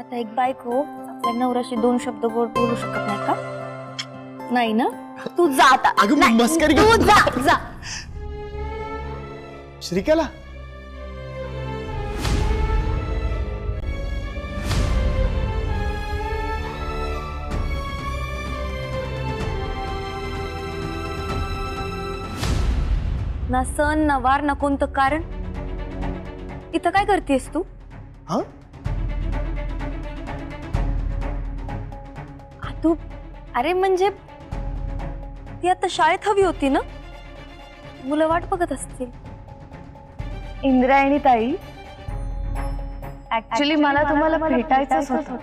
आता एक बायको आपल्या नवऱ्याशी दोन शब्द गोड बोलू शकत नाही का? नाही ना? तू जा आता. अगं नाही, मस्करी तू करते. जा जा. श्रीकला ना सण ना वार ना कोणतं कारण. इथं काय करतेस तू? हा तू अरे म्हणजे ती आता शाळेत हवी होती ना? मुलं वाट बघत असतील. इंद्रायणी ताई, ऍक्च्युली मला तुम्हाला भेटायचंच होतं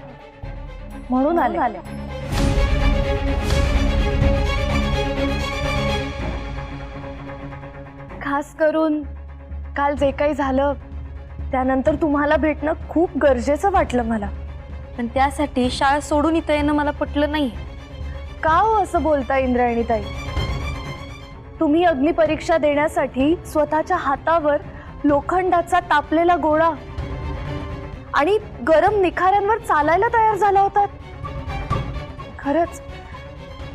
म्हणून आले. खास करून काल जे काही झालं त्यानंतर तुम्हाला भेटणं खूप गरजेचं वाटलं मला. पण त्यासाठी शाळा सोडून इथं येणं मला पटलं नाही. का हो असं बोलता इंद्रायणी ताई? तुम्ही अग्निपरीक्षा देण्यासाठी स्वतःच्या हातावर लोखंडाचा तापलेला गोळा आणि गरम निखाऱ्यांवर चालायला तयार झाला होता. खरंच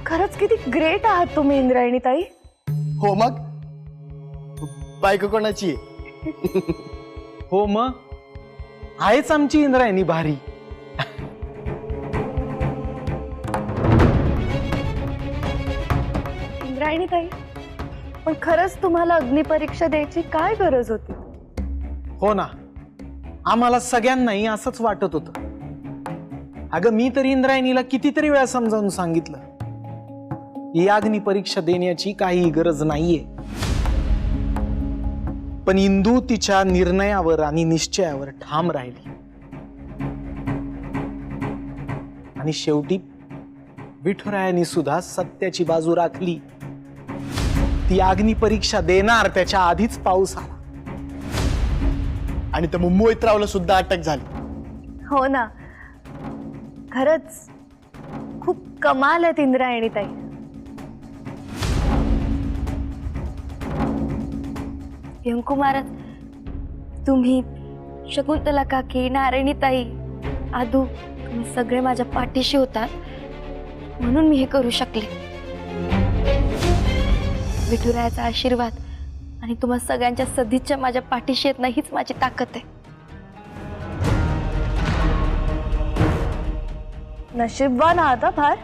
खरंच किती ग्रेट आहात तुम्ही इंद्रायणी ताई. हो मग बायको कोणाची आहे? हो मग आहेच आमची इंद्रायणी भारी. इंद्रायणी ताई, पण खरंच तुम्हाला अग्निपरीक्षा द्यायची काय गरज होती? हो ना, आम्हाला सगळ्यांनाही असंच वाटत होतं. अगं मी तरी इंद्रायणीला कितीतरी वेळा समजावून सांगितलं ही अग्नि परीक्षा देण्याची काही गरज नाहीये. पण इंदू तिच्या निर्णयावर आणि निश्चयावर ठाम राहिली आणि शेवटी विठुरायाने सुद्धा सत्याची बाजू राखली. ती अग्नि परीक्षा देणार त्याच्या आधीच पाऊस आला आणि त्या मुंबईतरावला सुद्धा अटक झाली. हो ना, खरंच खूप कमाल आहेत इंद्रायणी ताई. व्यंकू महाराज, तुम्ही, शकुंतला काकी, नारायणी ताई, आदू, तुम्ही सगळे माझ्या पाठीशी होतात म्हणून मी हे करू शकले. विठुरायाचा आशीर्वाद आणि तुम्हा सगळ्यांच्या सदिच्छा माझ्या पाठीशी येत नाही हीच माझी ताकद आहे. नशीबवान आहात हा फार.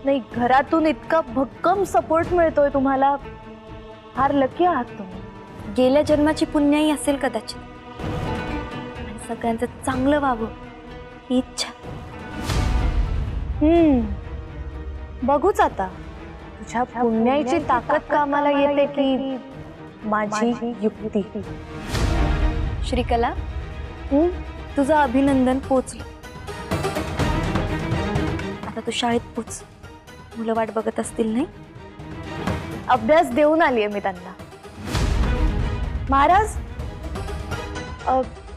नाही, घरातून इतका भक्कम सपोर्ट मिळतोय तुम्हाला. फार लकी आहात तुम्ही. गेल्या जन्माची पुण्याई असेल कदाचित. आणि सगळ्यांचं चांगलं व्हावं ही इच्छा. बघूच आता तुझ्या पुण्याची ताकद कामाला येते की माझी युक्ती. श्रीकला, तुझं अभिनंदन पोचलं. आता तू शाळेत पोच. मुलं वाट बघत असतील नाही? अभ्यास देऊन आलीये मी त्यांना. महाराज,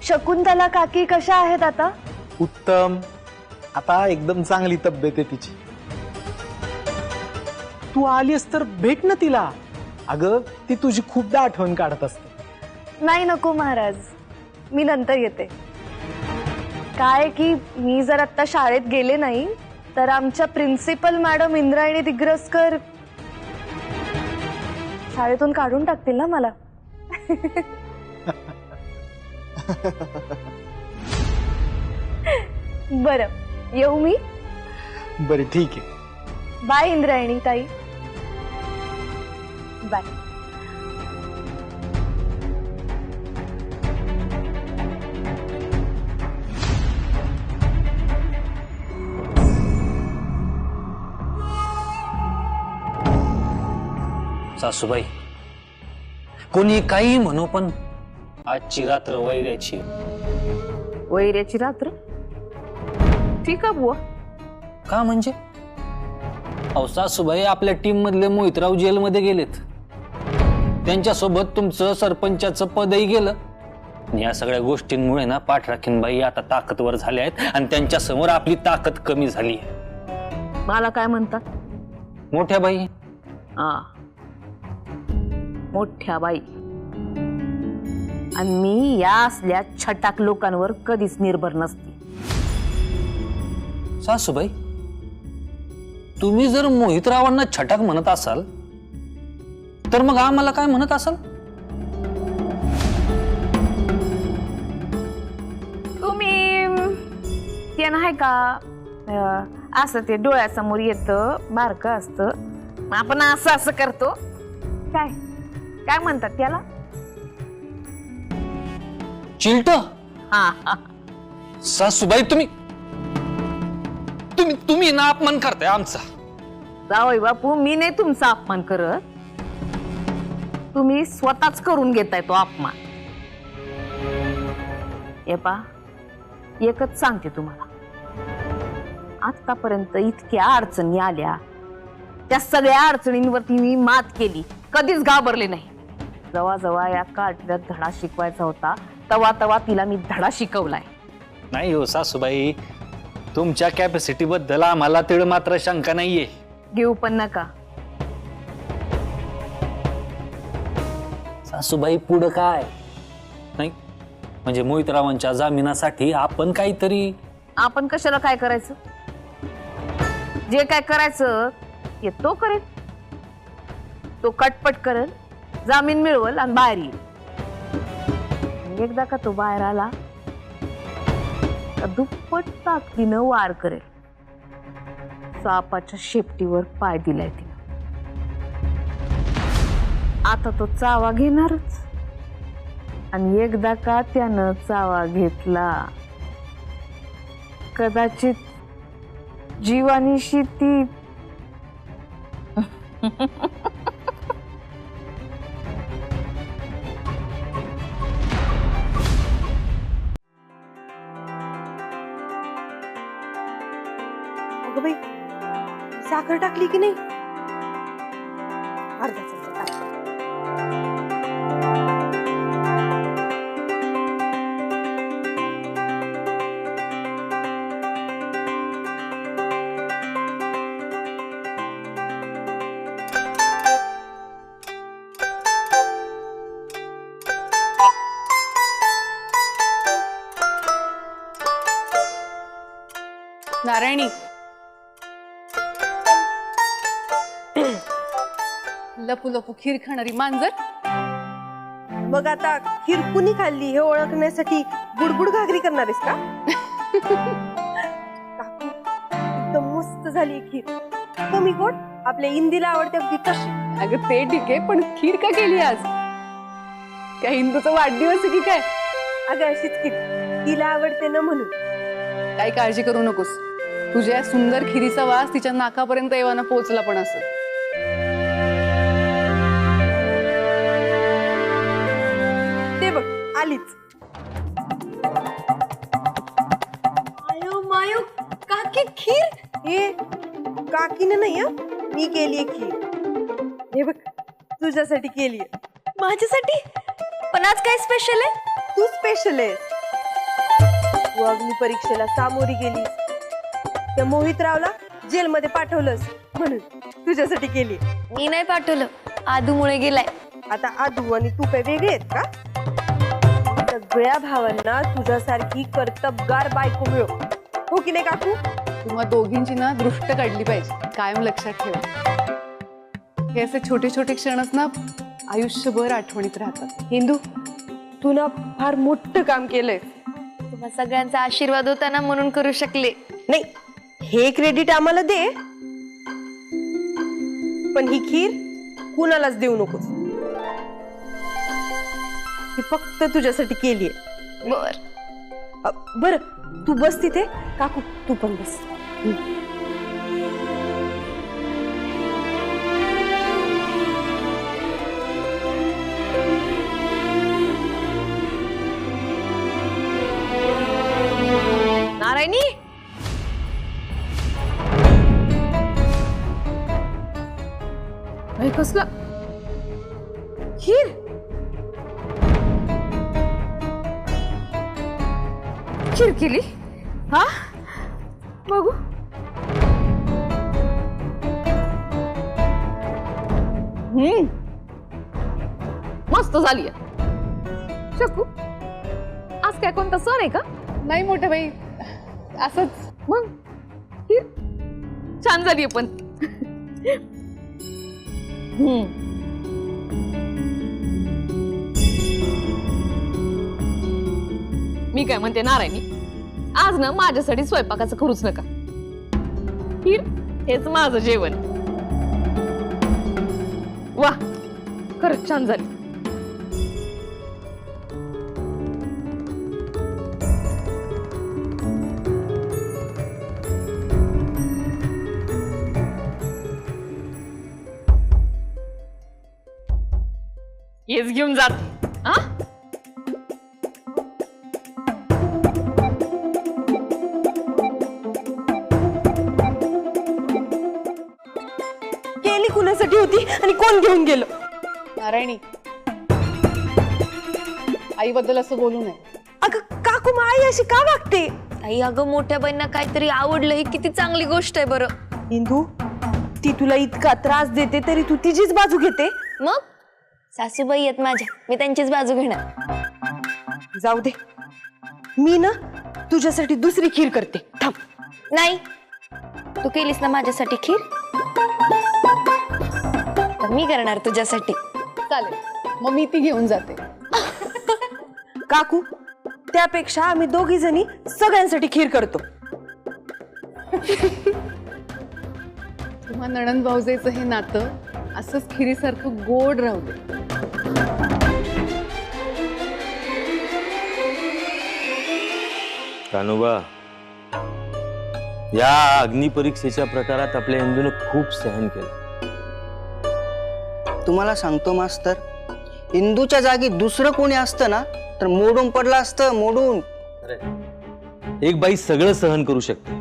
शकुंतला काकी कशा आहेत आता? उत्तम. आता एकदम चांगली तब्येत आहे तिची. तू आलीस तर भेट ना तिला. अगं ती तुझी खूपदा आठवण काढत असते. नाही नको महाराज, मी नंतर येते. काय की मी जर आता शाळेत गेले नाही तर आमच्या प्रिन्सिपल मॅडम इंद्रायणी दिग्रसकर शाळेतून काढून टाकतील ना मला. बरं, येऊ मी? बरं ठीक आहे. बाय इंद्रायणी ताई. बाय. सासूबाई, कोणी काही म्हणू पण आजची रात्र वैऱ्याची. वैऱ्याची रात्र? ठीक आहे बुवा. का म्हणजे? अहो सासूबाई, आपल्या टीम मधले मोहितराव जेलमध्ये गेलेत. त्यांच्यासोबत तुमचं सरपंचाचं पदही गेलं. या सगळ्या गोष्टींमुळे ना पाठराखीनबाई आता ताकदवर झाल्या आहेत आणि त्यांच्या समोर आपली ताकद कमी झाली आहे. मला काय म्हणतात? मोठ्या बाई. हा, मोठ्या बाई. आणि मी या असल्या छटाक लोकांवर कधीच निर्भर नसते. सासूबाई, तुम्ही जर मोहितरावांना छटाक म्हणत असाल तर मग आम्हाला काय म्हणत असाल? तुम्ही ते नाही का असं ते डोळ्यासमोर येतं बारकं असतं, मग आपण असं असं करतो, काय काय म्हणतात त्याला? चिलट? हा सासूबाई, तुम्ही तुम्ही तुम्ही ना अपमान करताय आमचा. जावई बापू, मी नाही तुमचा अपमान करत, तुम्ही स्वतःच करून घेताय तो अपमान. हे पा, एकच सांगते तुम्हाला, आतापर्यंत इतक्या अडचणी आल्या, त्या सगळ्या अडचणींवरती मी मात केली, कधीच घाबरले नाही. जेव्हा जेव्हा या कार्टीला धडा शिकवायचा होता तेव्हा तेव्हा तिला मी धडा शिकवलाय. नाही हो सासूबाई, तुमच्या कॅपॅसिटी बद्दल आम्हाला तिळ मात्र शंका नाहीये. घेऊ पण नका. सासूबाई, पुढं काय नाही म्हणजे मोहितरावांच्या जामिनासाठी आपण काहीतरी. आपण कशाला काय करायचं? जे काय करायचं ते तो करेल, तो कटपट करेल, जामीन मिळवल आणि बाहेर येईल. आणि एकदा का तो बाहेर आला तर दुप्पट ताकदीनं वार करेल. सापाच्या शेपटीवर पाय दिलाय तिने. आता तो चावा घेणारच, आणि एकदा का त्यानं चावा घेतला, कदाचित जीवानीशी ती अगं बाई, साखर टाकली की नाही? अर्धा चमचा टाक. नारायणी, लपू लपू खीर खाणारी मांजर. मग आता खीर कुणी खाल्ली हे ओळखण्यासाठी बुडबुड घागरी करणार आहेस का? काकू, एकदम मस्त झाली खीर. कमी गोड, आपल्या इंदीला आवडते अगदी तशी. अगं ते ठीक आहे, पण खीर का केली आज? काय हिंदूचा वाढदिवस आहे की काय? अगं अशीच खीर, तिला आवडते ना म्हणून. काही काळजी करू नकोस, तुझ्या सुंदर खिरीचा वास तिच्या नाकापर्यंत येवाना पोहोचला पण असं. ते बघ, आलीच. मायो मायो, काकी खीर. हे काकीने नाही हं, मी केलीये खीर. हे बघ, तुझ्यासाठी केलीये. माझ्यासाठी? पण आज काय स्पेशल आहे? तू स्पेशल आहेस. तू अग्नी परीक्षेला सामोरी गेली, त्या मोहितरावला जेलमध्ये पाठवलंस म्हणून तुझ्यासाठी केली. मी नाही पाठवलं, आदूमुळे गेलाय. आता आदू आणि तू काय वेगळे आहेत का? सगळ्या भावांना तुझ्यासारखी कर्तबगार बायको मिळो, हो की नाही काकू? तुम्हा दोघींची ना दृष्ट काढली पाहिजे, कायम लक्षात ठेवा. हे असे छोटे छोटे क्षणच ना आयुष्यभर आठवणीत राहतात. हिंदू, तू ना फार मोठं काम केलंय. तुम्हा सगळ्यांचा आशीर्वाद होता ना म्हणून करू शकले. नाही, हे क्रेडिट आम्हाला दे, पण ही खीर कुणालाच देऊ नकोस. ही फक्त तुझ्यासाठी केलीये. बर, बर, तू बस तिथे. काकू, तू पण बस. नारायणी, हे कसलं खीर? खीर केली? हा, बघू. मस्त झाली. शकू, आज काय कोणता सण आहे का? नाही मोठ्या बाई, असंच. मग छान झाली पण. मी काय म्हणते नारायणी, आज ना माझ्यासाठी स्वयंपाकाचं करूच नका. खीर हेच माझं जेवण. वा, खरंच छान झाली. हेच घेऊन जात. हा, केली कुणासाठी होती आणि कोण घेऊन गेलो? नारायणी, आईबद्दल असं बोलू नये. अगं काकू, मग आई अशी का वागते? आई अगं, मोठ्या बहिणीला काहीतरी आवडलं ही किती चांगली गोष्ट आहे बरं. इंदू, ती तुला इतका त्रास देते तरी तू तिचीच बाजू घेते. मग सासूबाई आहेत माझ्या, मी त्यांचीच बाजू घेणार. जाऊ दे, मी ना तुझ्यासाठी दुसरी खीर करते. थांब. नाही, तू केलीस ना माझ्यासाठी खीर, तर मी करणार तुझ्यासाठी. चालेल, मग मी ती घेऊन जाते. काकू, त्यापेक्षा आम्ही दोघी जणी सगळ्यांसाठी खीर करतो. तुम्हा नणंद भाऊजेचं हे नातं असंच खिरीसारखं गोड राहू दे. कान्होबा, या अग्निपरीक्षेच्या प्रकारात आपल्या इंदूनं खूप सहन केलं. तुम्हाला सांगतो मास्तर, इंदूच्या जागी दुसरं कोणी असतं ना तर मोडून पडलं असतं, मोडून. एक बाई सगळं सहन करू शकते,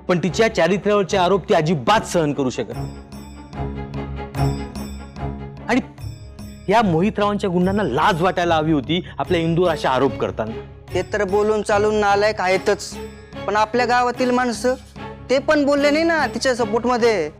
पण तिच्या चारित्र्यावरचे आरोप ती अजिबात सहन करू शकत नाही. आणि या मोहितरावांच्या गुंडांना लाज वाटायला हवी होती आपल्या इंदूवर असे आरोप करताना. ते तर बोलून चालून नालायक आहेतच, पण आपल्या गावातील माणसं ते पण बोलले नाही ना तिच्या सपोर्ट मध्ये.